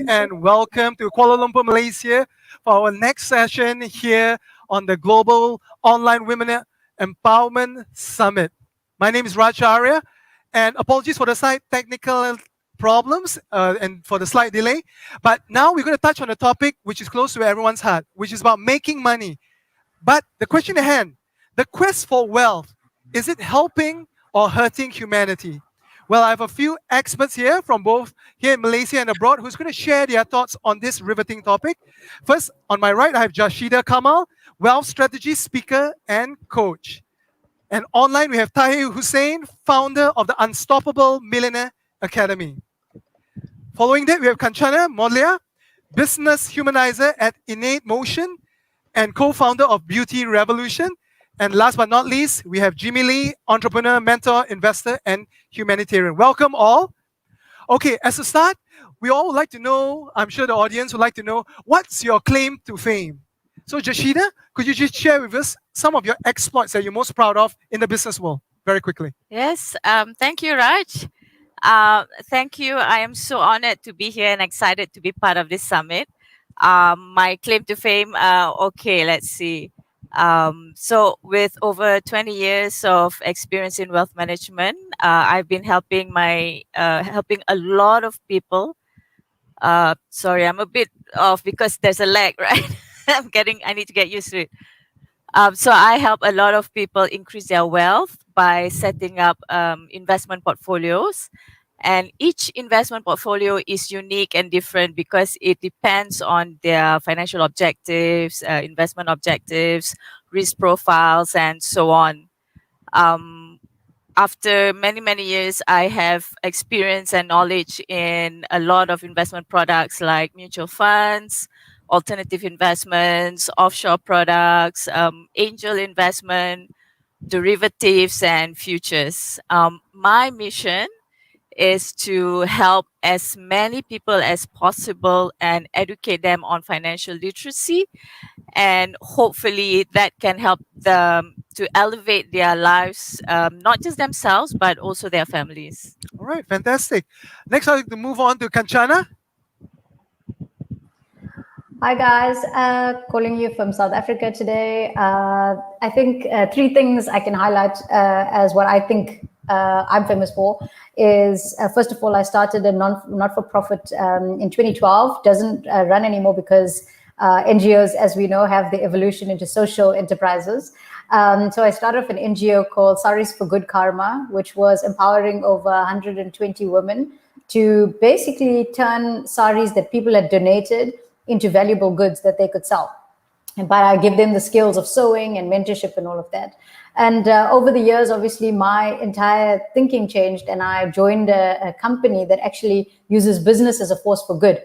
and welcome to Kuala Lumpur, Malaysia for our next session here on the Global Online Women Empowerment Summit. My name is Raj Arya, and apologies for the slight technical problems and for the slight delay. But now we're going to touch on a topic which is close to everyone's heart, which is about making money. But the question at hand, the quest for wealth, is it helping or hurting humanity? Well, I have a few experts here from both here in Malaysia and abroad who's going to share their thoughts on this riveting topic. First, on my right, I have Jashida Kamal, wealth strategy speaker and coach. And online, we have Tahir Hussain, founder of the Unstoppable Millionaire Academy. Following that, we have Kanchana Modlia, business humanizer at Innate Motion and co-founder of Beauty Revolution. And last but not least, we have Jimmy Lee, entrepreneur, mentor, investor, and humanitarian. Welcome all. Okay, as a start, we all would like to know, I'm sure the audience would like to know, what's your claim to fame? So Jashida, could you just share with us some of your exploits that you're most proud of in the business world, very quickly? Yes, thank you, Raj. Thank you. I am so honored to be here and excited to be part of this summit. My claim to fame, okay, let's see. So with over 20 years of experience in wealth management, I've been helping a lot of people. Sorry, I'm a bit off because there's a lag, right? I need to get used to it. So I help a lot of people increase their wealth by setting up investment portfolios. And each investment portfolio is unique and different because it depends on their financial objectives, investment objectives, risk profiles, and so on. After many, many years, I have experience and knowledge in a lot of investment products like mutual funds, alternative investments, offshore products, angel investment, derivatives, and futures. My mission is to help as many people as possible and educate them on financial literacy. And hopefully that can help them to elevate their lives, not just themselves, but also their families. All right, fantastic. Next, I'd like to move on to Kanchana. Hi guys, calling you from South Africa today. I think three things I can highlight as what I think I'm famous for is, first of all, I started a not-for-profit in 2012, doesn't run anymore because NGOs, as we know, have the evolution into social enterprises. So I started off an NGO called Saris for Good Karma, which was empowering over 120 women to basically turn saris that people had donated into valuable goods that they could sell. But I give them the skills of sewing and mentorship and all of that. And over the years, obviously, my entire thinking changed, and I joined a company that actually uses business as a force for good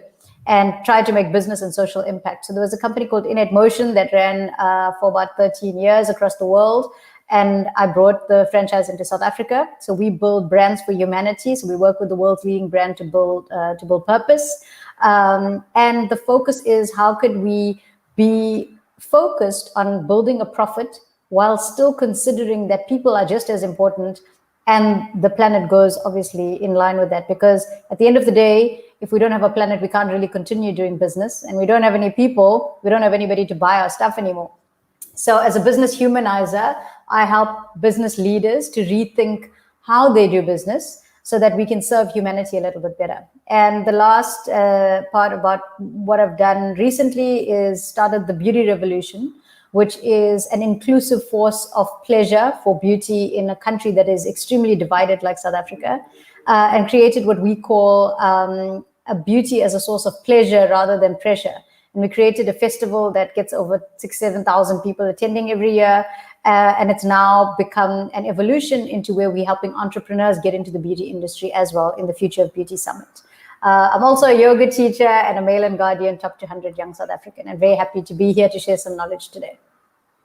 and tried to make business and social impact. So there was a company called Innate Motion that ran for about 13 years across the world. And I brought the franchise into South Africa. So we build brands for humanity. So we work with the world's leading brand to build purpose. And the focus is, how could we be focused on building a profit while still considering that people are just as important, and the planet goes obviously in line with that. Because at the end of the day, if we don't have a planet, we can't really continue doing business, and we don't have any people, we don't have anybody to buy our stuff anymore. So as a business humanizer, I help business leaders to rethink how they do business so that we can serve humanity a little bit better. And the last part about what I've done recently is started the Beauty Revolution, which is an inclusive force of pleasure for beauty in a country that is extremely divided like South Africa, and created what we call a beauty as a source of pleasure rather than pressure. And we created a festival that gets over 7,000 people attending every year. And it's now become an evolution into where we're helping entrepreneurs get into the beauty industry as well in the Future of Beauty Summit. I'm also a yoga teacher and a Mail and Guardian Top 200 Young South African, and very happy to be here to share some knowledge today.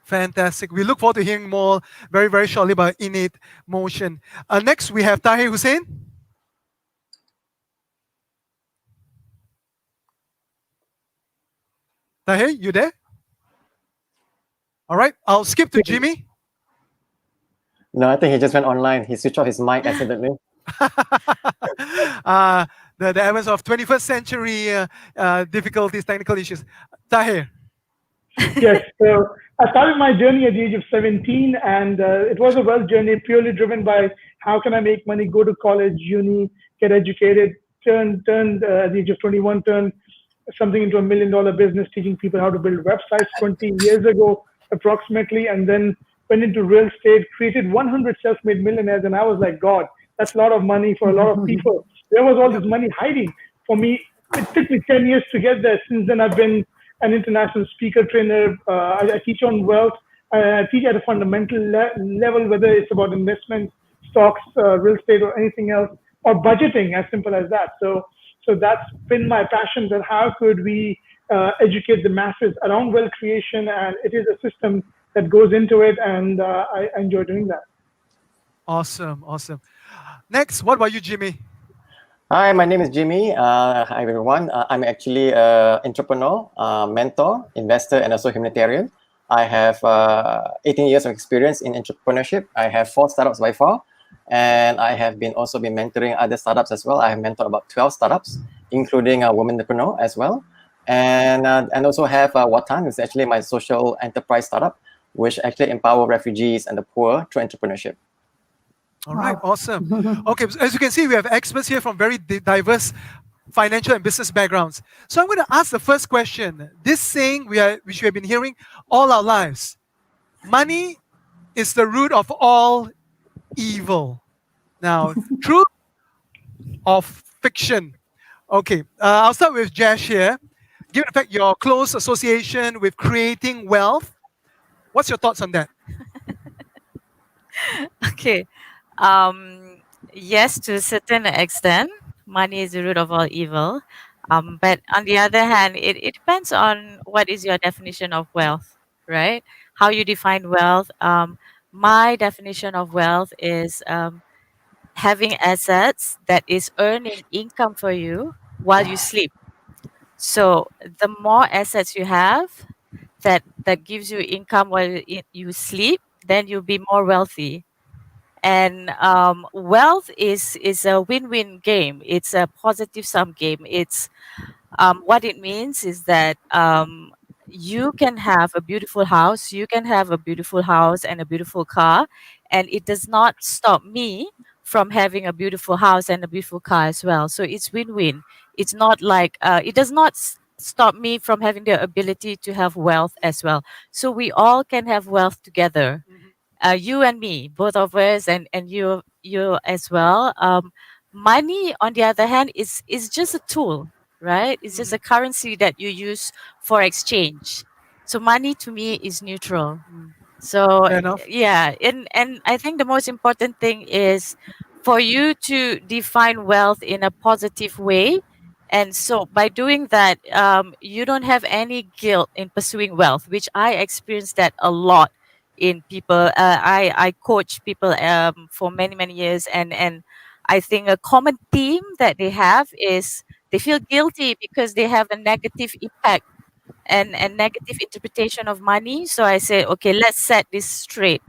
Fantastic. We look forward to hearing more very, very shortly about Innate Motion. Next, we have Tahir Hussain. Tahir, you there? All right, I'll skip to Jimmy. No, I think he just went online. He switched off his mic accidentally. the elements of 21st century difficulties, technical issues. Tahir. Yes. So I started my journey at the age of 17, and it was a wealth journey purely driven by how can I make money, go to college, uni, get educated. Turned at the age of 21, turned something into $1 million business, teaching people how to build websites 20 years ago, approximately, and then went into real estate, created 100 self-made millionaires, and I was like, God, that's a lot of money for a lot of people. Where was all this money hiding? For me, it took me 10 years to get there. Since then, I've been an international speaker trainer. I teach on wealth. I teach at a fundamental level, whether it's about investment, stocks, real estate, or anything else, or budgeting, as simple as that. So that's been my passion, that how could we educate the masses around wealth creation, and it is a system that goes into it, and I enjoy doing that. Awesome. Next, what about you, Jimmy? Hi, my name is Jimmy. Hi, everyone. I'm actually an entrepreneur, mentor, investor, and also humanitarian. I have 18 years of experience in entrepreneurship. I have 4 startups by far, and I have also been mentoring other startups as well. I have mentored about 12 startups, including a woman entrepreneur as well. And also have Watan, which is actually my social enterprise startup, which actually empower refugees and the poor through entrepreneurship. All right, awesome. Okay, as you can see, we have experts here from very diverse financial and business backgrounds. So I'm going to ask the first question. This saying which we have been hearing all our lives: money is the root of all evil. Now, truth or fiction? Okay, I'll start with Jash here. Given the fact your close association with creating wealth, what's your thoughts on that? Okay. Yes, to a certain extent, money is the root of all evil. But on the other hand, it depends on what is your definition of wealth, right? How you define wealth. My definition of wealth is having assets that is earning income for you while you sleep. So the more assets you have that gives you income while you sleep, then you'll be more wealthy. And wealth is a win-win game. It's a positive sum game. It's what it means is that you can have a beautiful house, and a beautiful car, and it does not stop me from having a beautiful house and a beautiful car as well. So it's win-win. It's not like it does not stop me from having the ability to have wealth as well. So we all can have wealth together, you and me, both of us, and you as well. Money, on the other hand, is just a tool, right? It's just a currency that you use for exchange. So money to me is neutral. So Fair enough. yeah, and I think the most important thing is for you to define wealth in a positive way. And so by doing that, you don't have any guilt in pursuing wealth, which I experienced that a lot in people. I coach people for many years, and I think a common theme that they have is they feel guilty because they have a negative impact and negative interpretation of money. So I say, okay, let's set this straight.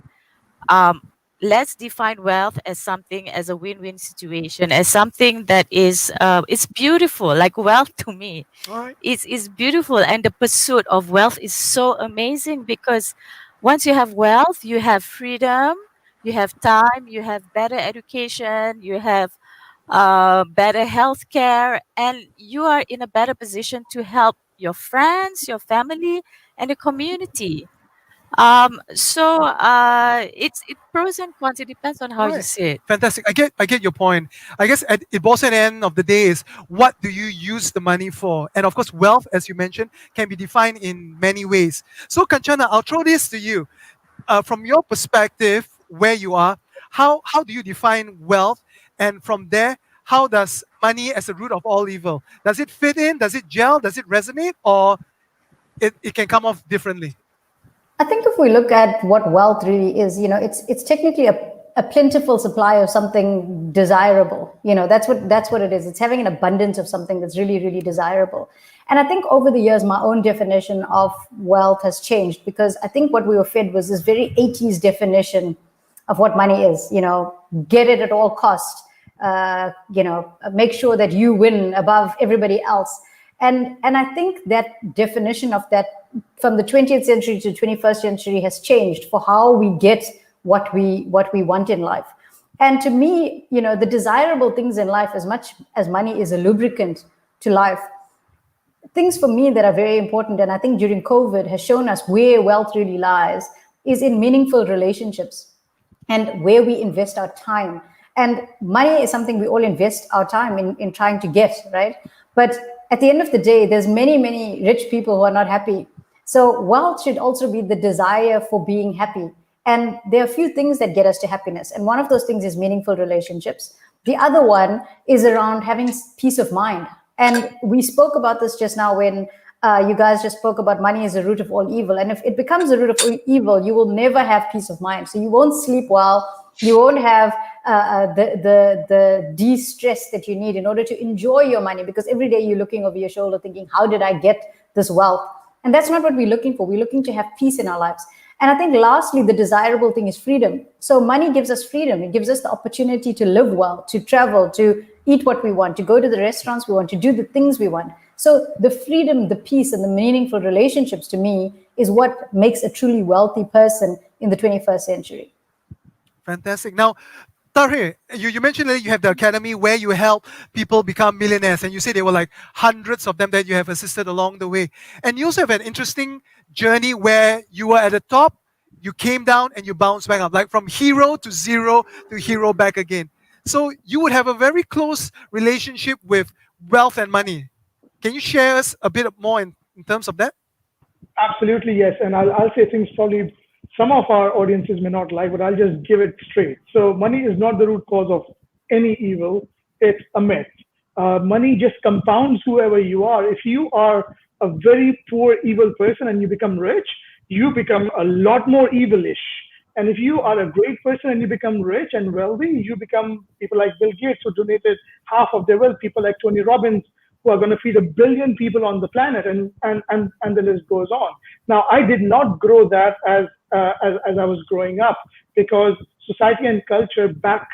Um, let's define wealth as something, as a win-win situation, as something that is it's beautiful. Like wealth to me All right. is beautiful, and the pursuit of wealth is so amazing because once you have wealth, you have freedom, you have time, you have better education, you have better health care, and you are in a better position to help your friends, your family, and the community. It's pros and cons. It depends on how All you right. see it. Fantastic. I get your point. I guess it boils at the end of the day is what do you use the money for? And of course, wealth, as you mentioned, can be defined in many ways. So, Kanchana, I'll throw this to you. From your perspective, where you are, how do you define wealth? And from there, how does money as the root of all evil? Does it fit in? Does it gel? Does it resonate? Or it can come off differently? I think if we look at what wealth really is, it's technically a plentiful supply of something desirable. That's what it is. It's having an abundance of something that's really, really desirable. And I think over the years, my own definition of wealth has changed because I think what we were fed was this very 80s definition of what money is. Get it at all costs. make sure that you win above everybody else. And I think that definition of that from the 20th century to 21st century has changed for how we get what we want in life. And to me, the desirable things in life, as much as money is a lubricant to life, things for me that are very important, and I think during COVID has shown us where wealth really lies, is in meaningful relationships and where we invest our time. And money is something we all invest our time in trying to get, right? But at the end of the day, there's many rich people who are not happy. So wealth should also be the desire for being happy. And there are a few things that get us to happiness. And one of those things is meaningful relationships. The other one is around having peace of mind. And we spoke about this just now when you guys just spoke about money as the root of all evil. And if it becomes the root of evil, you will never have peace of mind. So you won't sleep well. You won't have the de-stress that you need in order to enjoy your money, because every day you're looking over your shoulder thinking, how did I get this wealth? And that's not what we're looking for. We're looking to have peace in our lives. And I think lastly, the desirable thing is freedom. So money gives us freedom. It gives us the opportunity to live well, to travel, to eat what we want, to go to the restaurants we want, to do the things we want. So the freedom, the peace, and the meaningful relationships, to me, is what makes a truly wealthy person in the 21st century. Fantastic. Now, Tahir, you mentioned that you have the academy where you help people become millionaires, and you say there were like hundreds of them that you have assisted along the way. And you also have an interesting journey where you were at the top, you came down, and you bounced back up, like from hero to zero to hero back again. So you would have a very close relationship with wealth and money. Can you share us a bit more in terms of that? Absolutely, yes. And I'll say things probably some of our audiences may not like, but I'll just give it straight. So money is not the root cause of any evil. It's a myth. Money just compounds whoever you are. If you are a very poor, evil person and you become rich, you become a lot more evilish. And if you are a great person and you become rich and wealthy, you become people like Bill Gates, who donated half of their wealth, people like Tony Robbins, who are going to feed 1 billion people on the planet, and the list goes on. Now, I did not grow that as I was growing up, because society and culture back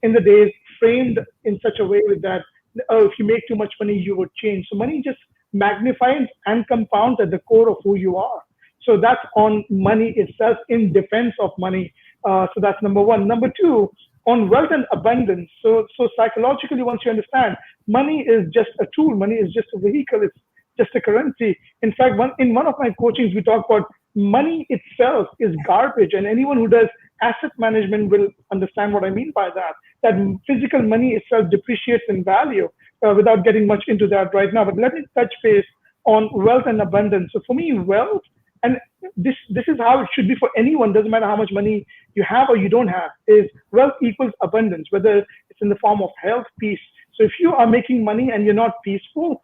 in the days framed in such a way that, if you make too much money, you would change. So money just magnifies and compounds at the core of who you are. So that's on money itself, in defense of money. So that's number one. Number two, on wealth and abundance. So psychologically, once you understand, money is just a tool. Money is just a vehicle. It's just a currency. In fact, in one of my coachings, we talk about money itself is garbage. And anyone who does asset management will understand what I mean by that. That physical money itself depreciates in value, without getting much into that right now. But let me touch base on wealth and abundance. So for me, wealth, and this is how it should be for anyone, doesn't matter how much money you have or you don't have, is wealth equals abundance, whether it's in the form of health, peace. So if you are making money and you're not peaceful,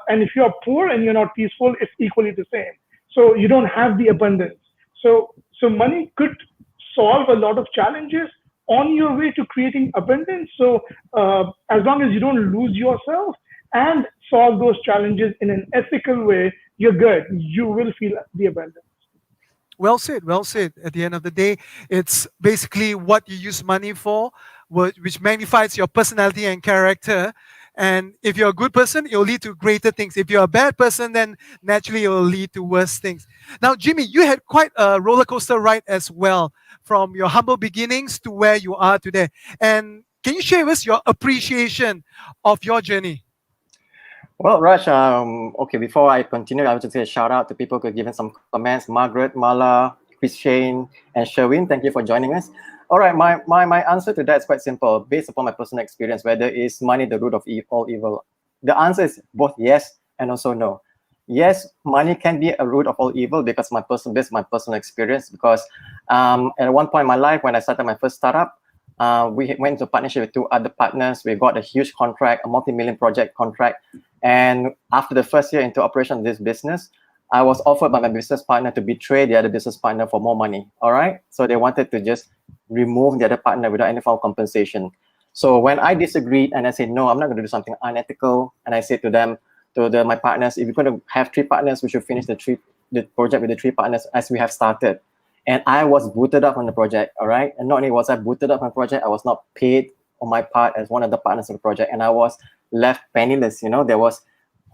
and if you are poor and you're not peaceful, it's equally the same. So you don't have the abundance. So money could solve a lot of challenges on your way to creating abundance. So as long as you don't lose yourself and solve those challenges in an ethical way, you're good. You will feel the abundance. Well said, well said. At the end of the day, it's basically what you use money for, which magnifies your personality and character. And if you're a good person, it will lead to greater things. If you're a bad person, then naturally it will lead to worse things. Now, Jimmy, you had quite a roller coaster ride as well, from your humble beginnings to where you are today. And can you share with us your appreciation of your journey? Well, Raj, okay, before I continue, I would just say a shout out to people who have given some comments. Margaret, Mala, Chris Shane, and Sherwin, thank you for joining us. All right, my answer to that is quite simple. Based upon my personal experience, whether is money the root of all evil? The answer is both yes and also no. Yes, money can be a root of all evil because based on my personal experience. Because at one point in my life, when I started my first startup, we went into partnership with 2 other partners. We got a huge contract, a multi-million project contract. And after the first year into operation of this business, I was offered by my business partner to betray the other business partner for more money. All right. So they wanted to just remove the other partner without any form of compensation. So when I disagreed and I said, no, I'm not going to do something unethical. And I said to them, my partners, if you're going to have 3 partners, we should finish the project with the 3 partners as we have started. And I was booted up from the project. All right. And not only was I booted up from the project, I was not paid on my part as one of the partners of the project, and I was left penniless. There was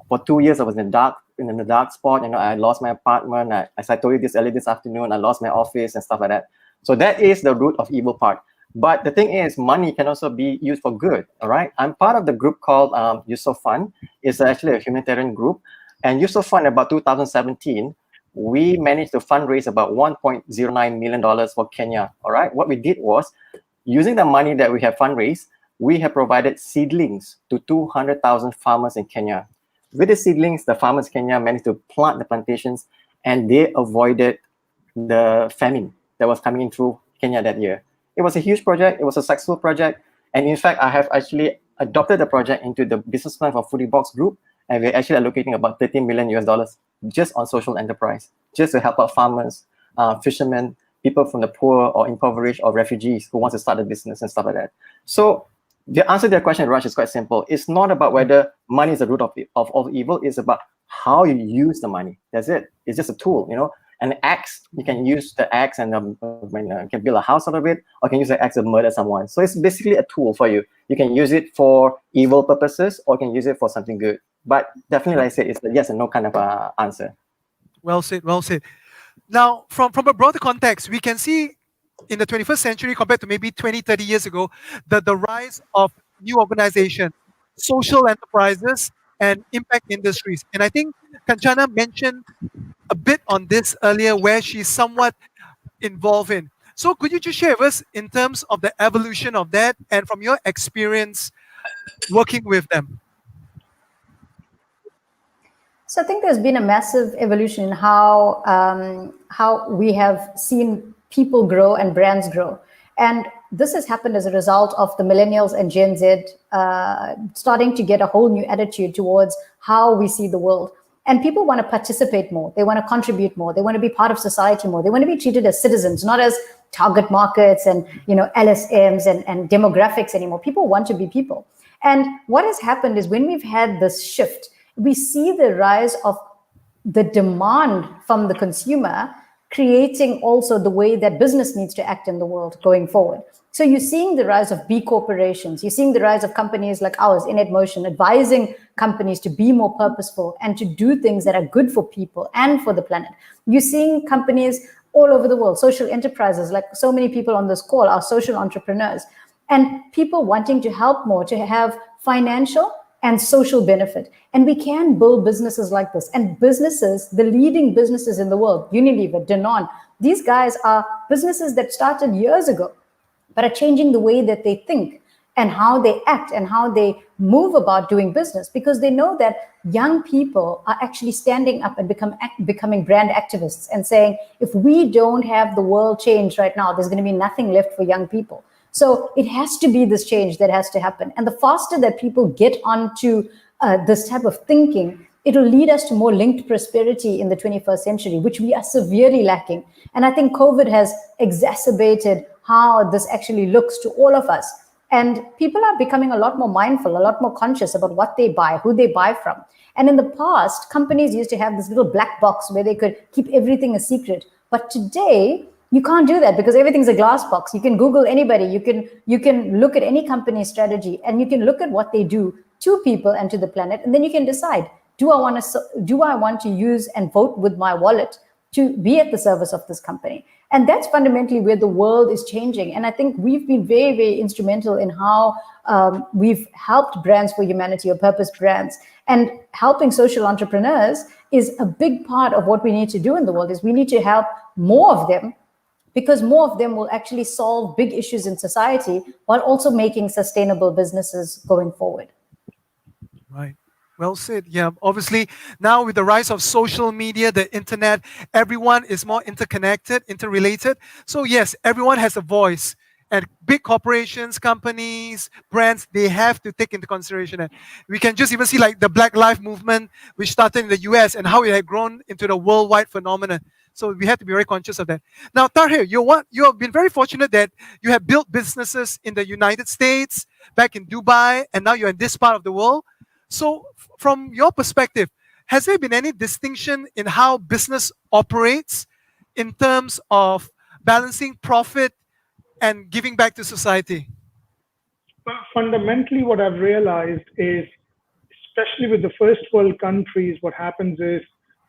for 2 years I was in the dark spot. I lost my apartment. As I told you this earlier this afternoon, I lost my office and stuff like that. So that is the root of evil part. But the thing is, money can also be used for good. All right. I'm part of the group called Yusof Fund. It's actually a humanitarian group. And Yusof Fund, about 2017, we managed to fundraise about $1.09 million for Kenya. All right. What we did was, using the money that we have fundraised, we have provided seedlings to 200,000 farmers in Kenya. With the seedlings, the farmers in Kenya managed to plant the plantations, and they avoided the famine that was coming in through Kenya that year. It was a huge project. It was a successful project. And in fact, I have actually adopted the project into the business plan for Foodie Box Group. And we're actually allocating about $13 million just on social enterprise, just to help out farmers, fishermen, people from the poor or impoverished or refugees who want to start a business and stuff like that. So the answer to your question, Raj, is quite simple. It's not about whether money is the root of all evil. It's about how you use the money. That's it. It's just a tool, An axe, you can use the axe and you can build a house out of it, or you can use the axe to murder someone. So it's basically a tool for you. You can use it for evil purposes, or you can use it for something good. But definitely, like I said, it's a yes and no kind of answer. Well said, well said. Now, from a broader context, we can see in the 21st century compared to maybe 20, 30 years ago, the rise of new organizations, social enterprises, and impact industries. And I think Kanchana mentioned a bit on this earlier, where she's somewhat involved in. So could you just share with us in terms of the evolution of that and from your experience working with them? So I think there's been a massive evolution in how we have seen people grow and brands grow. And this has happened as a result of the millennials and Gen Z starting to get a whole new attitude towards how we see the world. And people want to participate more. They want to contribute more. They want to be part of society more. They want to be treated as citizens, not as target markets and LSMs and demographics anymore. People want to be people. And what has happened is when we've had this shift, we see the rise of the demand from the consumer, creating also the way that business needs to act in the world going forward. So you're seeing the rise of B corporations. You're seeing the rise of companies like ours, Innate Motion, advising companies to be more purposeful and to do things that are good for people and for the planet. You're seeing companies all over the world, social enterprises, like so many people on this call are social entrepreneurs, and people wanting to help more, to have financial and social benefit. And we can build businesses like this. And businesses, the leading businesses in the world, Unilever, Danone, these guys are businesses that started years ago, but are changing the way that they think and how they act and how they move about doing business, because they know that young people are actually standing up and becoming brand activists and saying, if we don't have the world change right now, there's going to be nothing left for young people. So it has to be this change that has to happen. And the faster that people get onto this type of thinking, it will lead us to more linked prosperity in the 21st century, which we are severely lacking. And I think COVID has exacerbated how this actually looks to all of us. And people are becoming a lot more mindful, a lot more conscious about what they buy, who they buy from. And in the past, companies used to have this little black box where they could keep everything a secret. But today, you can't do that because everything's a glass box. You can Google anybody. You can look at any company's strategy, and you can look at what they do to people and to the planet. And then you can decide, do I want to use and vote with my wallet to be at the service of this company? And that's fundamentally where the world is changing. And I think we've been very, very instrumental in how we've helped brands for humanity, or purpose brands, and helping social entrepreneurs is a big part of what we need to do in the world. Is we need to help more of them, because more of them will actually solve big issues in society while also making sustainable businesses going forward. Right. Well said. Yeah, obviously now with the rise of social media, the internet, everyone is more interconnected, interrelated. So yes, everyone has a voice. And big corporations, companies, brands, they have to take into consideration that. We can just even see like the Black Lives Movement, which started in the US, and how it had grown into the worldwide phenomenon. So we have to be very conscious of that. Now, Tahir, you have been very fortunate that you have built businesses in the United States, back in Dubai, and now you're in this part of the world. So from your perspective, has there been any distinction in how business operates in terms of balancing profit and giving back to society? fundamentally, what I've realized is, especially with the first world countries, what happens is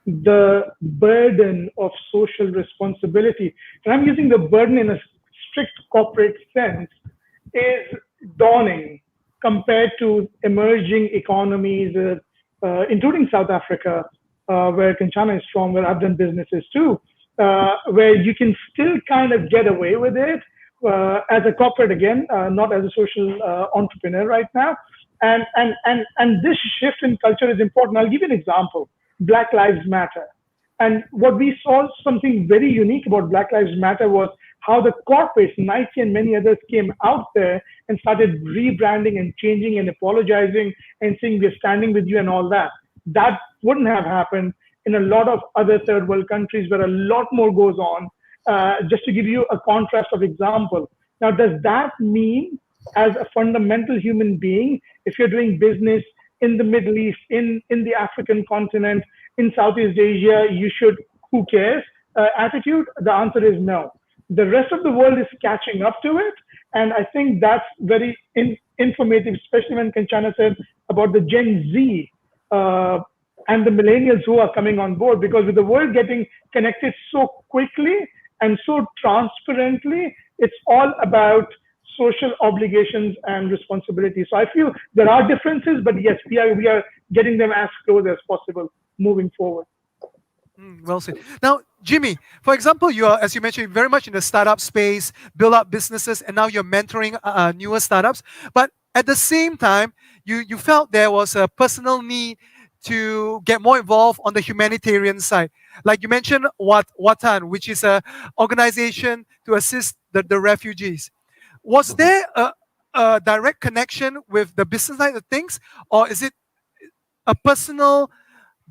the burden of social responsibility, and I'm using the burden in a strict corporate sense, is dawning compared to emerging economies, including South Africa, where Kanchana is from, where I've done businesses too, where you can still kind of get away with it as a corporate again, not as a social entrepreneur right now. And this shift in culture is important. I'll give you an example. Black Lives Matter. And what we saw, something very unique about Black Lives Matter, was how the corporates, Nike and many others, came out there and started rebranding and changing and apologizing and saying we're standing with you and all that. That wouldn't have happened in a lot of other third world countries where a lot more goes on. Just to give you a contrast of example. Now, does that mean, as a fundamental human being, if you're doing business in the Middle East, in the African continent, in Southeast Asia, you should, who cares, attitude? The answer is no. The rest of the world is catching up to it. And I think that's very informative, especially when Kanchana said about the Gen Z and the millennials who are coming on board, because with the world getting connected so quickly and so transparently, it's all about social obligations and responsibilities. So I feel there are differences, but yes, we are getting them as close as possible moving forward. Well said. Now, Jimmy, for example, you are, as you mentioned, very much in the startup space, build up businesses, and now you're mentoring newer startups. But at the same time, you felt there was a personal need to get more involved on the humanitarian side. Like you mentioned, Watan, which is an organization to assist the refugees. Was there a direct connection with the business side of things, or is it a personal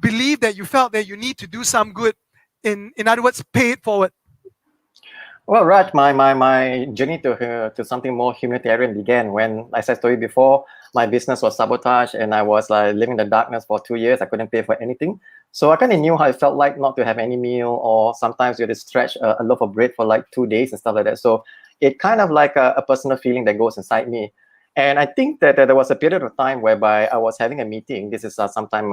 belief that you felt that you need to do some good, in other words, pay it forward? Well, Raj, my journey to something more humanitarian began when, as I told you before, my business was sabotaged and I was like living in the darkness for 2 years. I couldn't pay for anything. So I kind of knew how it felt like not to have any meal, or sometimes you had to stretch a loaf of bread for like 2 days and stuff like that. So it kind of like a personal feeling that goes inside me. And I think that there was a period of time whereby I was having a meeting. This is sometime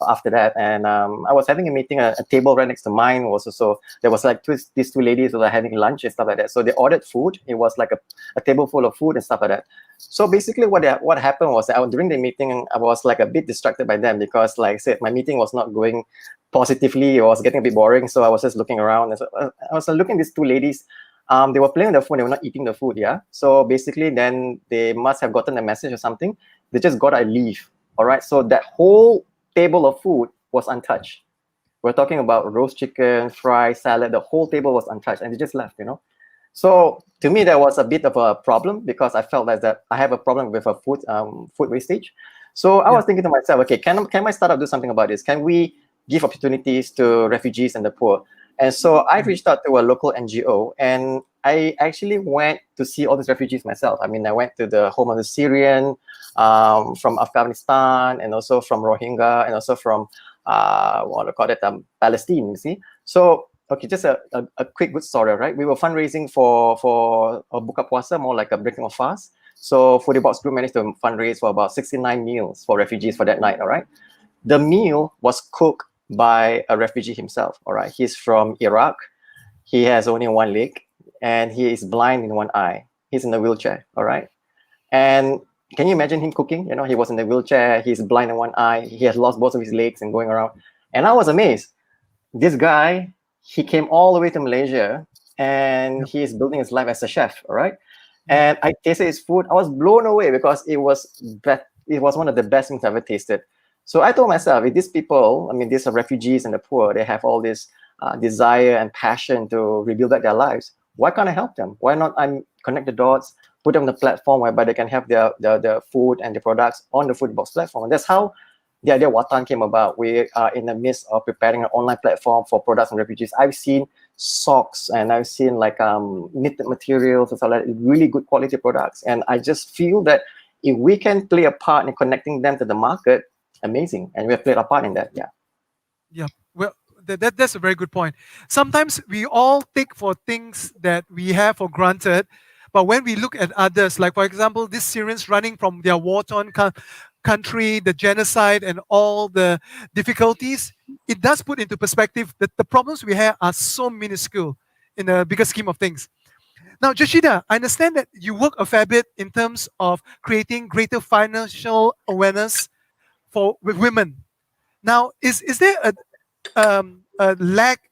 after that. And I was having a meeting, a table right next to mine was also, there was like these two ladies who were having lunch and stuff like that. So they ordered food. It was like a table full of food and stuff like that. So basically what happened was that during the meeting, I was like a bit distracted by them because, like I said, my meeting was not going positively. It was getting a bit boring. So I was just looking around. And so I was looking at these two ladies. They were playing on the phone. They were not eating the food, yeah? So basically, then they must have gotten a message or something. They just got a leave, all right? So that whole table of food was untouched. We're talking about roast chicken, fries, salad. The whole table was untouched, and they just left, you know? So to me, that was a bit of a problem because I felt like that I have a problem with food wastage. So I was thinking to myself, okay, can my startup do something about this? Can we give opportunities to refugees and the poor? And so I reached out to a local NGO, and I actually went to see all these refugees myself. I mean, I went to the home of the Syrian, from Afghanistan, and also from Rohingya, and also from what do I call it, Palestine. You see, so okay, just a quick good story, right? We were fundraising for a buka puasa, more like a breaking of fast. So Foodie Box Group managed to fundraise for about 69 meals for refugees for that night. All right, the meal was cooked by a refugee himself. All right, he's from Iraq. He has only one leg and he is blind in one eye. He's in a wheelchair. All right, and can you imagine him cooking? You know, he was in the wheelchair. He's blind in one eye. He has lost both of his legs and going around. And I was amazed. This guy, he came all the way to Malaysia and he is building his life as a chef. All right, and I tasted his food. I was blown away because it was one of the best things I've ever tasted. So I told myself, if these people, I mean, these are refugees and the poor, they have all this desire and passion to rebuild back their lives. Why can't I help them? Why not I connect the dots, put them on the platform whereby they can have their food and their products on the Foodie Box platform? And that's how the idea of Watan came about. We are in the midst of preparing an online platform for products and refugees. I've seen socks and I've seen like knitted materials and stuff like that, really good quality products. And I just feel that if we can play a part in connecting them to the market, amazing, and we have played a part in that. Yeah, well, that's a very good point. Sometimes we all take for things that we have for granted, But when we look at others, like for example, these Syrians running from their war-torn country, the genocide, and all the difficulties, it does put into perspective that the problems we have are so minuscule in the bigger scheme of things. Now, Jashida, I understand that you work a fair bit in terms of creating greater financial awareness for with women. Now, is there a lack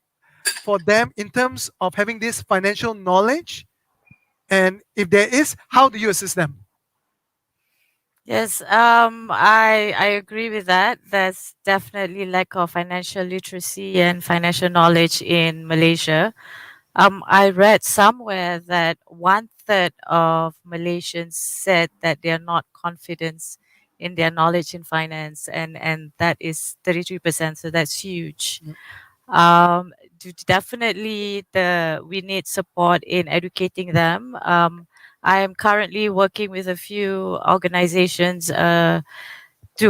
for them in terms of having this financial knowledge? And if there is, how do you assist them? Yes, I agree with that. There's definitely lack of financial literacy and financial knowledge in Malaysia. I read somewhere that one third of Malaysians said that they are not confident in their knowledge in finance, and that is 33%. So that's huge. Yep. Definitely, we need support in educating them. I am currently working with a few organizations to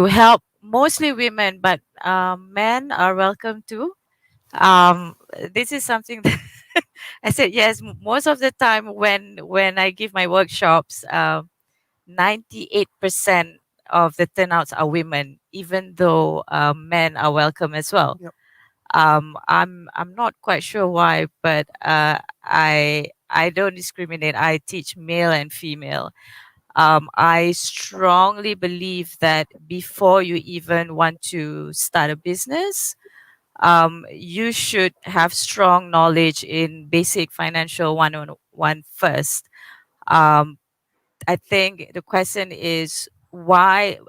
help mostly women, but men are welcome too. This is something that I said yes. Most of the time when I give my workshops, 98% of the turnouts are women, even though men are welcome as well. Yep. I'm not quite sure why, but I don't discriminate. I teach male and female. I strongly believe that before you even want to start a business, you should have strong knowledge in basic financial 101 first. Um, I think the question is why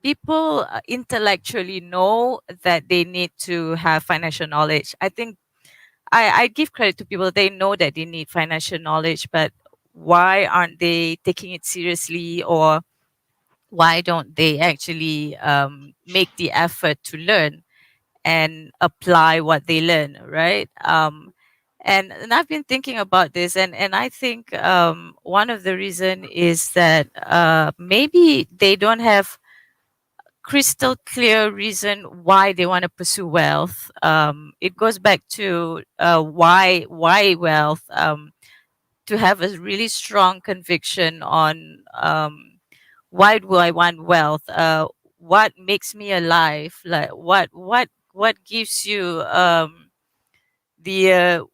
people intellectually know that they need to have financial knowledge. I think I give credit to people, they know that they need financial knowledge, but why aren't they taking it seriously, or why don't they actually make the effort to learn and apply what they learn, right? And I've been thinking about this, and I think one of the reason is that maybe they don't have crystal clear reason why they want to pursue wealth. It goes back to why wealth. To have a really strong conviction on why do I want wealth? What makes me alive? Like what gives you the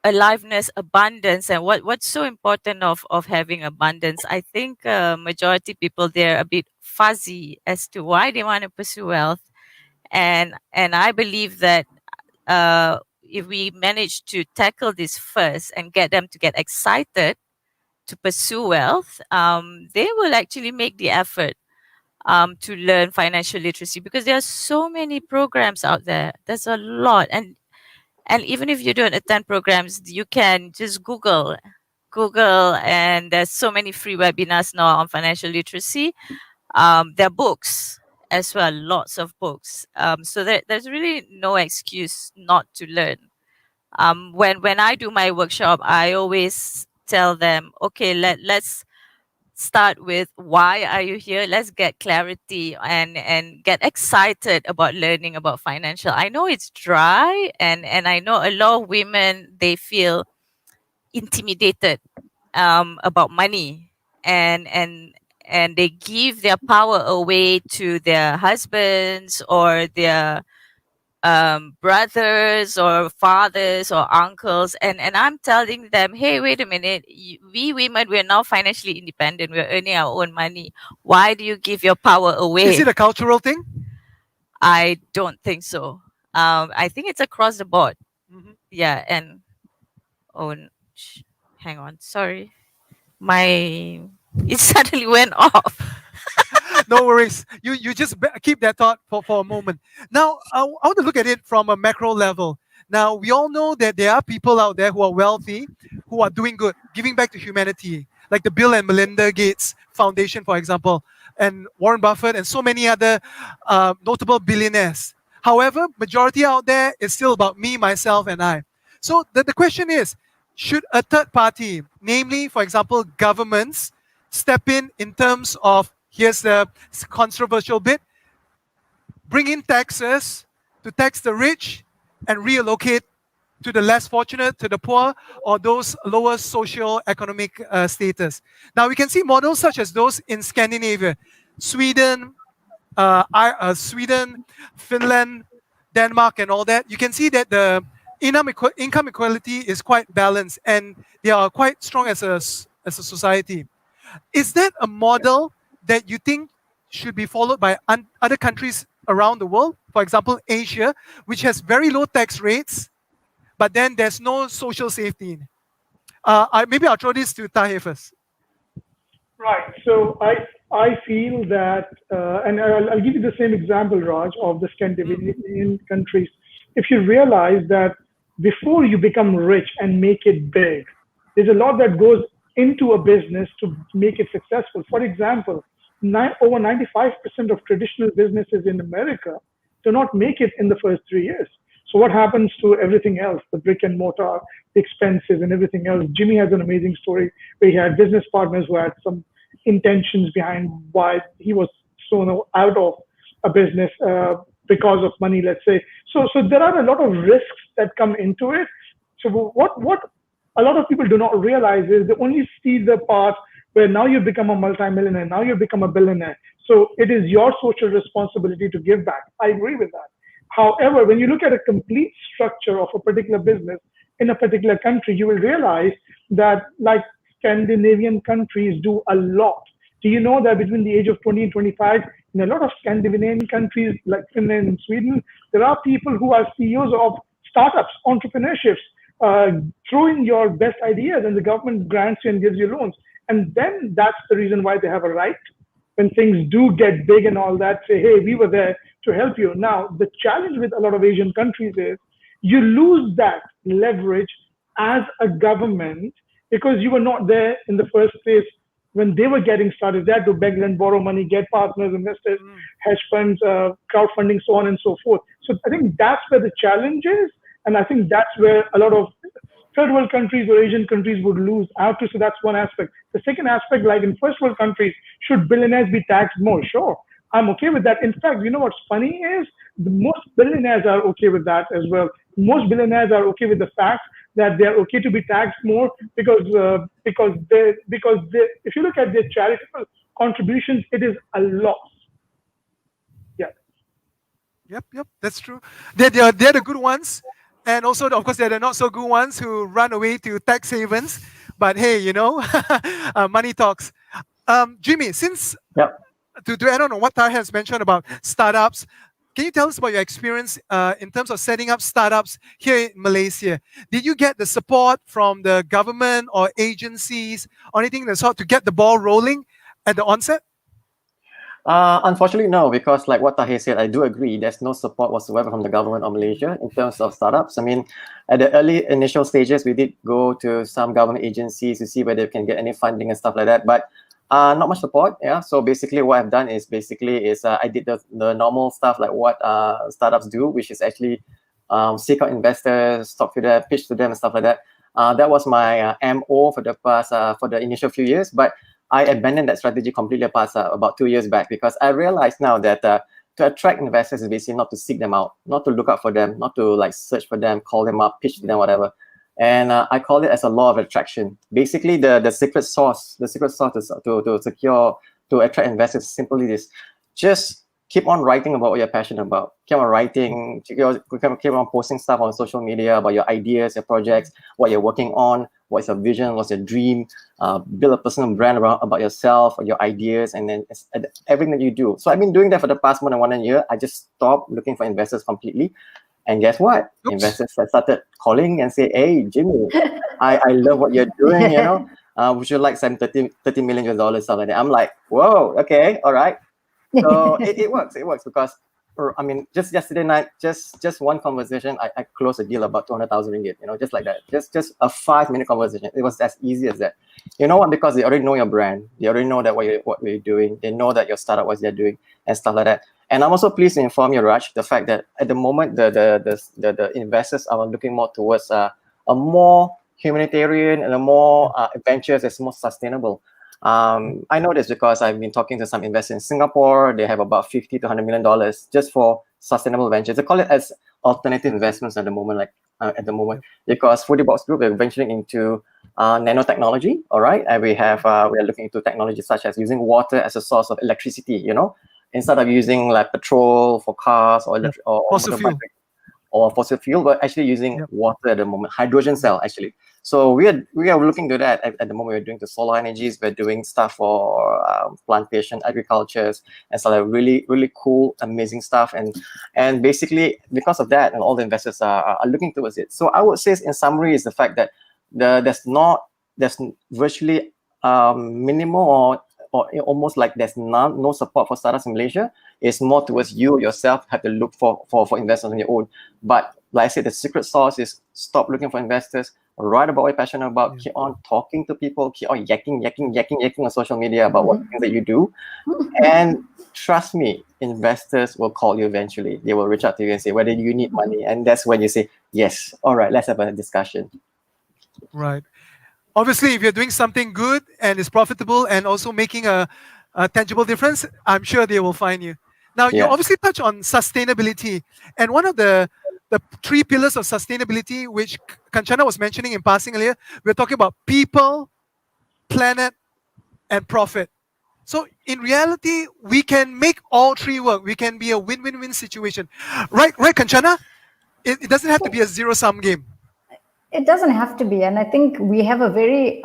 aliveness, abundance, and what's so important of having abundance? I think majority people, they're a bit fuzzy as to why they want to pursue wealth, and I believe that if we manage to tackle this first and get them to get excited to pursue wealth, they will actually make the effort to learn financial literacy, because there are so many programs out there. There's a lot, and even if you don't attend programs, you can just Google, and there's so many free webinars now on financial literacy. There are books as well, lots of books. So there's really no excuse not to learn. When I do my workshop, I always tell them, okay, let's start with why are you here. Let's get clarity and get excited about learning about financial. I know it's dry, and I know a lot of women, they feel intimidated about money, and they give their power away to their husbands or their brothers or fathers or uncles, and I'm telling them, hey, wait a minute, we women, we're now financially independent, we're earning our own money. Why do you give your power away? Is it a cultural thing? I don't think so. I think it's across the board. Mhm. Yeah. And hang on, sorry, my it suddenly went off. No worries. You just keep that thought for a moment. Now, I want to look at it from a macro level. Now, we all know that there are people out there who are wealthy, who are doing good, giving back to humanity, like the Bill and Melinda Gates Foundation, for example, and Warren Buffett, and so many other notable billionaires. However, majority out there is still about me, myself, and I. So the question is, should a third party, namely, for example, governments, step in terms of, here's the controversial bit, bring in taxes to tax the rich and reallocate to the less fortunate, to the poor, or those lower socio-economic status. Now we can see models such as those in Scandinavia, Sweden, Sweden, Finland, Denmark, and all that. You can see that the income equality is quite balanced, and they are quite strong as a society. Is that a model that you think should be followed by other countries around the world? For example, Asia, which has very low tax rates, but then there's no social safety. Maybe I'll throw this to Tahir first. Right. So I feel that, and I'll give you the same example, Raj, of the Scandinavian countries. If you realize that before you become rich and make it big, there's a lot that goes into a business to make it successful. For example, over 95% of traditional businesses in America do not make it in the first 3 years. So what happens to everything else, the brick and mortar, the expenses and everything else? Jimmy has an amazing story where he had business partners who had some intentions behind why he was thrown out of a business because of money, let's say. So there are a lot of risks that come into it. So what a lot of people do not realize is they only see the part where now you become a multimillionaire, now you become a billionaire. So it is your social responsibility to give back. I agree with that. However, when you look at a complete structure of a particular business in a particular country, you will realize that like Scandinavian countries do a lot. Do you know that between the age of 20 and 25, in a lot of Scandinavian countries like Finland and Sweden, there are people who are CEOs of startups, entrepreneurships, throwing your best ideas and the government grants you and gives you loans. And then that's the reason why they have a right. When things do get big and all that, say, hey, we were there to help you. Now, the challenge with a lot of Asian countries is you lose that leverage as a government because you were not there in the first place when they were getting started. They had to beg and borrow money, get partners, investors, hedge funds, crowdfunding, so on and so forth. So I think that's where the challenge is. And I think that's where a lot of third world countries or Asian countries would lose out to. So that's one aspect. The second aspect, like in first world countries, should billionaires be taxed more? Sure, I'm okay with that. In fact, you know what's funny is most billionaires are okay with that as well. Most billionaires are okay with the fact that they're okay to be taxed more because if you look at their charitable contributions, it is a loss. Yep, that's true. They're the good ones. And also, of course, they're the not so good ones who run away to tax havens. But hey, money talks. Jimmy, since to add on what Tahir has mentioned about startups, can you tell us about your experience in terms of setting up startups here in Malaysia? Did you get the support from the government or agencies or anything that sort to get the ball rolling at the onset? Unfortunately, no, because like what Tahir said, I do agree. There's no support whatsoever from the government of Malaysia in terms of startups. I mean, at the early initial stages, we did go to some government agencies to see whether they can get any funding and stuff like that, but not much support. Yeah. So basically, what I've done is I did the normal stuff like what startups do, which is actually seek out investors, talk to them, pitch to them, and stuff like that. That was my MO for the past for the initial few years, but I abandoned that strategy completely past about 2 years back because I realized now that to attract investors is basically not to seek them out, not to look out for them, not to like search for them, call them up, pitch to them, whatever. And I call it as a law of attraction. Basically, the secret sauce to attract investors is simply this: just keep on writing about what you're passionate about. Keep on writing, keep on posting stuff on social media about your ideas, your projects, what you're working on, what's your vision, what's your dream. Build a personal brand about yourself, your ideas, and then everything that you do. So I've been doing that for the past more than 1 year. I just stopped looking for investors completely. And guess what? Oops. Investors started calling and say, hey, Jimmy, I love what you're doing, would you like some $30 million, something like that? I'm like, whoa, okay, all right. So it works because I mean, just yesterday night, just one conversation, I closed a deal about 200,000 ringgit, just like that. Just a 5-minute conversation. It was as easy as that. You know what? Because they already know your brand. They already know that what you're doing. They know that your startup, what they're doing, and stuff like that. And I'm also pleased to inform you, Raj, the fact that at the moment the investors are looking more towards a more humanitarian and a more adventurous, it's more sustainable. I know this because I've been talking to some investors in Singapore. They have about $50 to $100 million just for sustainable ventures. They call it as alternative investments at the moment, like at the moment, because Foodie Box Group are venturing into nanotechnology. All right, and we are looking into technology such as using water as a source of electricity. Instead of using like petrol for cars or Fossil fuel. or fossil fuel, but actually using water at the moment, hydrogen cell actually. So we are looking to that at the moment. We're doing the solar energies, we're doing stuff for plantation agricultures, and so like really cool, amazing stuff. And basically because of that, and all the investors are looking towards it. So I would say, in summary, is the fact that there's virtually minimal or almost like there's no support for startups in Malaysia. It's more towards you yourself have to look for investors on your own. But like I said, the secret sauce is stop looking for investors, write about what you're passionate about, keep on talking to people, keep on yakking on social media about what things that you do. And trust me, investors will call you eventually. They will reach out to you and say, whether you need money. And that's when you say, yes, all right, let's have a discussion. Right. Obviously, if you're doing something good and is profitable and also making a tangible difference, I'm sure they will find you. Now, you obviously touch on sustainability. And one of the 3 pillars of sustainability, which Kanchana was mentioning in passing earlier, we're talking about people, planet, and profit. So in reality, we can make all 3 work. We can be a win-win-win situation. Right, Kanchana? It doesn't have to be a zero-sum game. It doesn't have to be. And I think we have a very,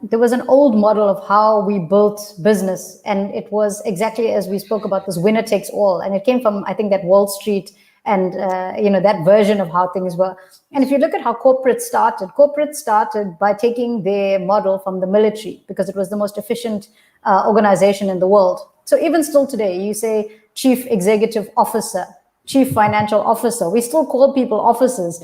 there was an old model of how we built business. And it was exactly as we spoke about, this winner takes all. And it came from, I think, that Wall Street and, that version of how things were. And if you look at how corporate started by taking their model from the military, because it was the most efficient organization in the world. So even still today, you say chief executive officer, chief financial officer. We still call people officers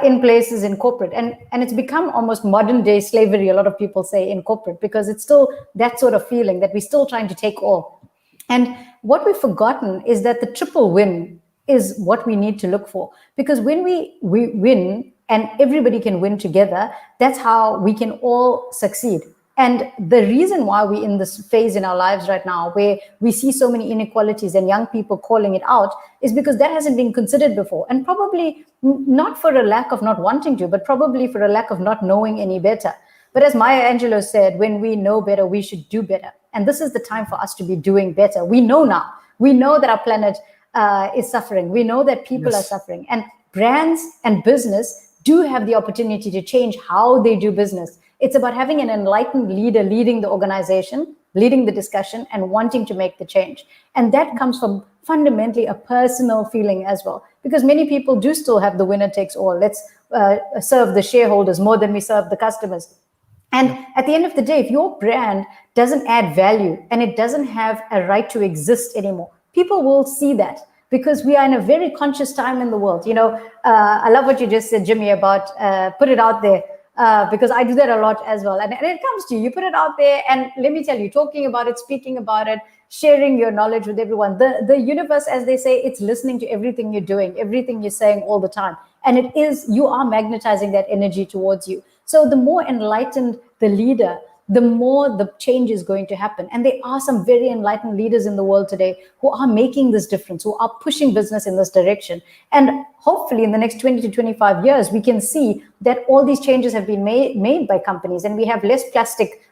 in places in corporate. And it's become almost modern day slavery, a lot of people say, in corporate, because it's still that sort of feeling that we're still trying to take all. And what we've forgotten is that the triple win is what we need to look for. Because when we win and everybody can win together, that's how we can all succeed. And the reason why we're in this phase in our lives right now, where we see so many inequalities and young people calling it out, is because that hasn't been considered before. And probably not for a lack of not wanting to, but probably for a lack of not knowing any better. But as Maya Angelou said, when we know better, we should do better. And this is the time for us to be doing better. We know now. We know that our planet is suffering. We know that people are suffering. And brands and business do have the opportunity to change how they do business. It's about having an enlightened leader leading the organization, leading the discussion, and wanting to make the change. And that comes from fundamentally a personal feeling as well, because many people do still have the winner takes all. Let's serve the shareholders more than we serve the customers. And at the end of the day, if your brand doesn't add value and it doesn't have a right to exist anymore, people will see that, because we are in a very conscious time in the world. I love what you just said, Jimmy, about put it out there. Because I do that a lot as well. And it comes to you, you put it out there, and let me tell you, talking about it, speaking about it, sharing your knowledge with everyone. The universe, as they say, it's listening to everything you're doing, everything you're saying all the time. And you are magnetizing that energy towards you. So the more enlightened the leader, the more the change is going to happen. And there are some very enlightened leaders in the world today who are making this difference, who are pushing business in this direction. And hopefully in the next 20 to 25 years, we can see that all these changes have been made by companies, and we have less plastic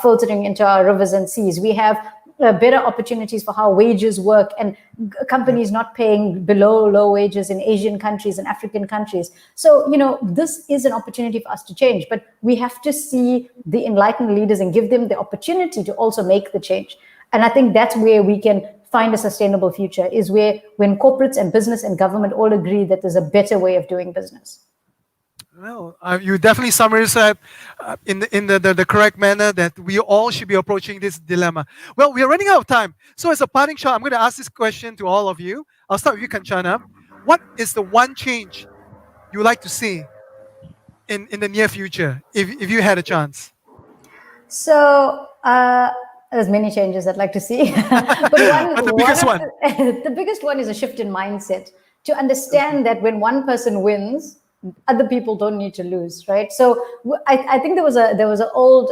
filtering into our rivers and seas. We have better opportunities for how wages work, and companies not paying below low wages in Asian countries and African countries. So, this is an opportunity for us to change, but we have to see the enlightened leaders and give them the opportunity to also make the change. And I think that's where we can find a sustainable future, is when corporates and business and government all agree that there's a better way of doing business. Well, you definitely summarized that in the correct manner, that we all should be approaching this dilemma. Well, we are running out of time. So as a parting shot, I'm going to ask this question to all of you. I'll start with you, Kanchana. What is the one change you would like to see in the near future, if you had a chance? So there's many changes I'd like to see. But the biggest one. The biggest one is a shift in mindset, to understand that when one person wins, other people don't need to lose, right? So I think there was an old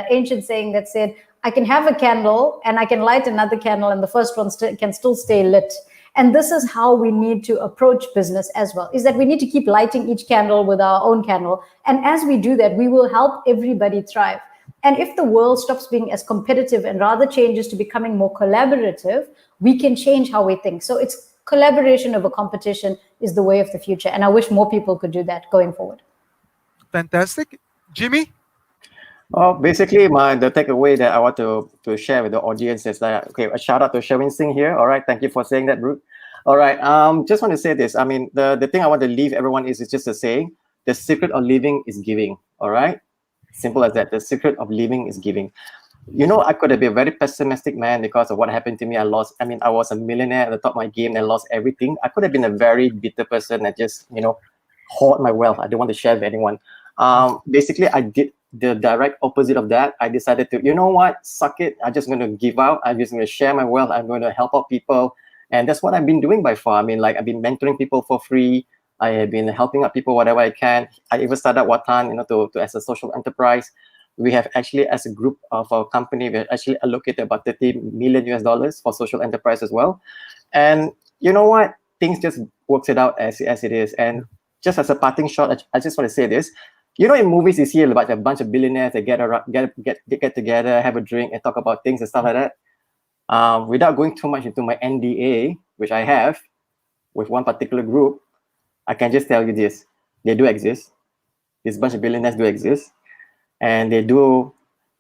ancient saying that said, I can have a candle and I can light another candle and the first one can still stay lit. And this is how we need to approach business as well, is that we need to keep lighting each candle with our own candle. And as we do that, we will help everybody thrive. And if the world stops being as competitive and rather changes to becoming more collaborative, we can change how we think. So it's collaboration over competition is the way of the future. And I wish more people could do that going forward. Fantastic. Jimmy? Well, basically, the takeaway that I want to share with the audience is that, okay, a shout out to Sherwin Singh here. All right, thank you for saying that, Brooke. All right, just want to say this. I mean, the thing I want to leave everyone is just a saying: the secret of living is giving. All right, simple as that. The secret of living is giving. You know, I could have been a very pessimistic man because of what happened to me. I was a millionaire at the top of my game and I lost everything. I could have been a very bitter person that just, hoard my wealth. I don't want to share with anyone. Basically, I did the direct opposite of that. I decided to, you know what, suck it. I'm just going to give out. I'm just going to share my wealth. I'm going to help out people. And that's what I've been doing by far. I mean, like, I've been mentoring people for free. I have been helping out people whatever I can. I even started Watan, to as a social enterprise. We have actually, as a group of our company, we actually allocated about 30 million US dollars for social enterprise as well. And you know what? Things just works it out as it is. And just as a parting shot, I just want to say this. You know, in movies, you see about a bunch of billionaires that get together, have a drink, and talk about things and stuff like that. Without going too much into my NDA, which I have with one particular group, I can just tell you this: they do exist. This bunch of billionaires do exist, and they do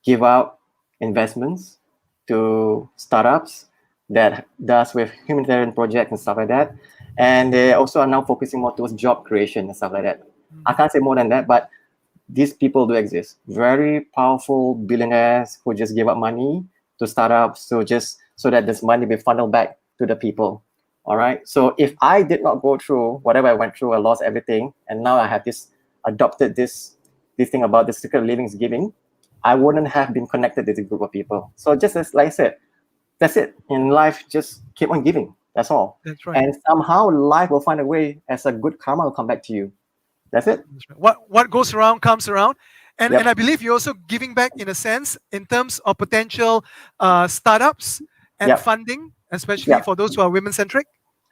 give out investments to startups that does with humanitarian projects and stuff like that. And they also are now focusing more towards job creation and stuff like that. I can't say more than that, but these people do exist. Very powerful billionaires who just give up money to startups so that this money be funneled back to the people. All right. So if I did not go through whatever I went through, I lost everything, and now I have adopted this thing about the secret of living is giving, I wouldn't have been connected to this group of people. So just as like I said, that's it. In life, just keep on giving. That's all. That's right. And somehow life will find a way, as a good karma will come back to you. That's it. That's right. What goes around comes around. And, Yep. and I believe you're also giving back in a sense in terms of potential startups and Yep. funding, especially Yep. for those who are women-centric.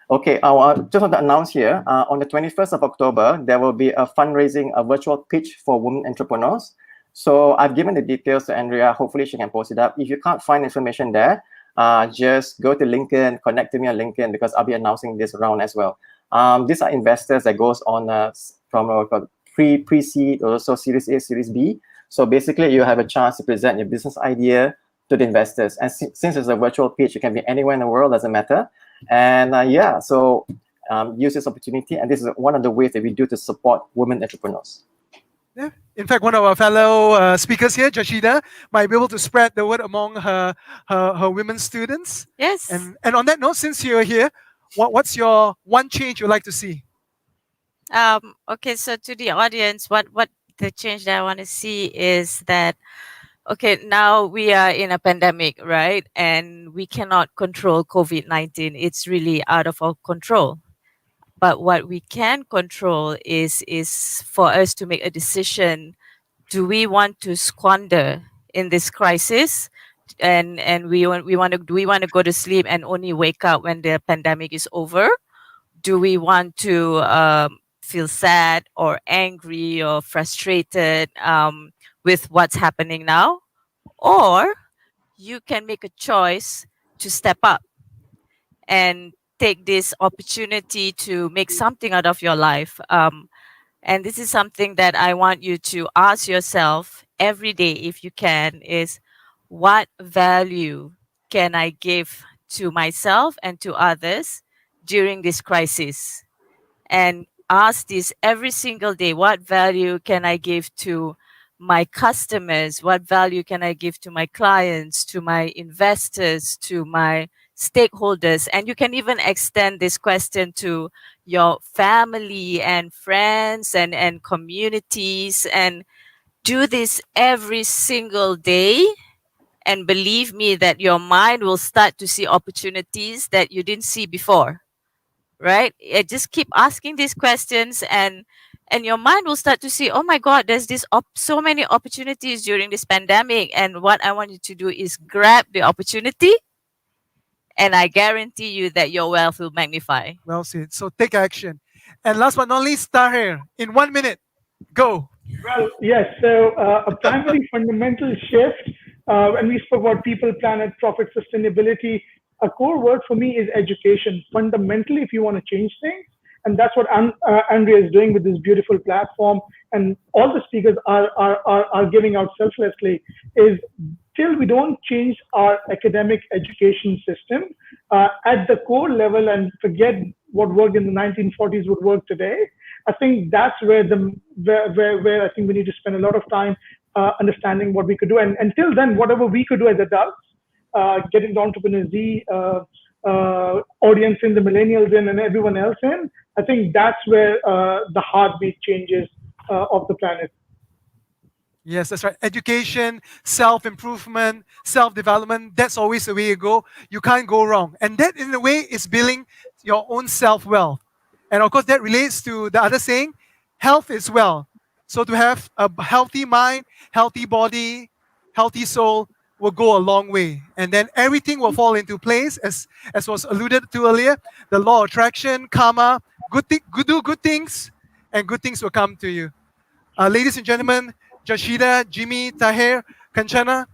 Okay, I just want to announce here, on the 21st of October, there will be a fundraising, a virtual pitch for women entrepreneurs. So I've given the details to Andrea. Hopefully she can post it up. If you can't find information there, just go to LinkedIn, connect to me on LinkedIn, because I'll be announcing this round as well. These are investors that goes on from pre-seed or also Series A, Series B. So basically, you have a chance to present your business idea to the investors. And since it's a virtual pitch, you can be anywhere in the world, doesn't matter. And so use this opportunity. And this is one of the ways that we do to support women entrepreneurs. Yeah. In fact, one of our fellow speakers here, Jashida, might be able to spread the word among her women students. Yes. And on that note, since you're here, what's your one change you'd like to see? Okay, so to the audience, what the change that I want to see is that, okay, now we are in a pandemic, right? And we cannot control COVID-19. It's really out of our control. But what we can control is for us to make a decision. Do we want to squander in this crisis? And do we want to go to sleep and only wake up when the pandemic is over? Do we want to feel sad or angry or frustrated with what's happening now? Or you can make a choice to step up and take this opportunity to make something out of your life. And this is something that I want you to ask yourself every day, if you can, is what value can I give to myself and to others during this crisis? And ask this every single day: what value can I give to my customers? What value can I give to my clients, to my investors, to my stakeholders? And you can even extend this question to your family and friends and communities, and do this every single day. And believe me that your mind will start to see opportunities that you didn't see before. Right? Just keep asking these questions, and your mind will start to see, oh my God, there's so many opportunities during this pandemic. And what I want you to do is grab the opportunity and I guarantee you that your wealth will magnify. Well said. So take action. And last but not least, Tahir, in 1 minute, go. Well, yes. So a primary fundamental shift, when we spoke about people, planet, profit, sustainability, a core word for me is education. Fundamentally, if you want to change things, and that's what Andrea is doing with this beautiful platform, and all the speakers are giving out selflessly, is till we don't change our academic education system at the core level and forget what worked in the 1940s would work today. I think that's where where I think we need to spend a lot of time understanding what we could do. And until then, whatever we could do as adults, getting the entrepreneur Z audience in, the millennials in, and everyone else in, I think that's where the heartbeat changes of the planet. Yes, that's right. Education, self-improvement, self-development, that's always the way you go. You can't go wrong. And that, in a way, is building your own self-wealth. And of course, that relates to the other saying, health is wealth. So to have a healthy mind, healthy body, healthy soul will go a long way. And then everything will fall into place, as was alluded to earlier. The law of attraction, karma, do good things, and good things will come to you. Ladies and gentlemen, Jashida, Jimmy, Tahir, Kanchana,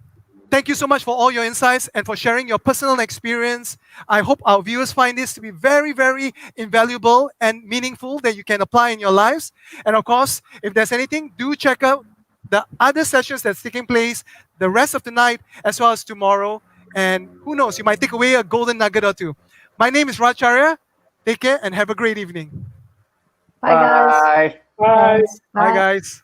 thank you so much for all your insights and for sharing your personal experience. I hope our viewers find this to be very, very invaluable and meaningful that you can apply in your lives. And of course, if there's anything, do check out the other sessions that's taking place the rest of the night as well as tomorrow. And who knows, you might take away a golden nugget or two. My name is Racharya. Take care and have a great evening. Bye, guys. Bye. Bye. Thanks. Bye guys.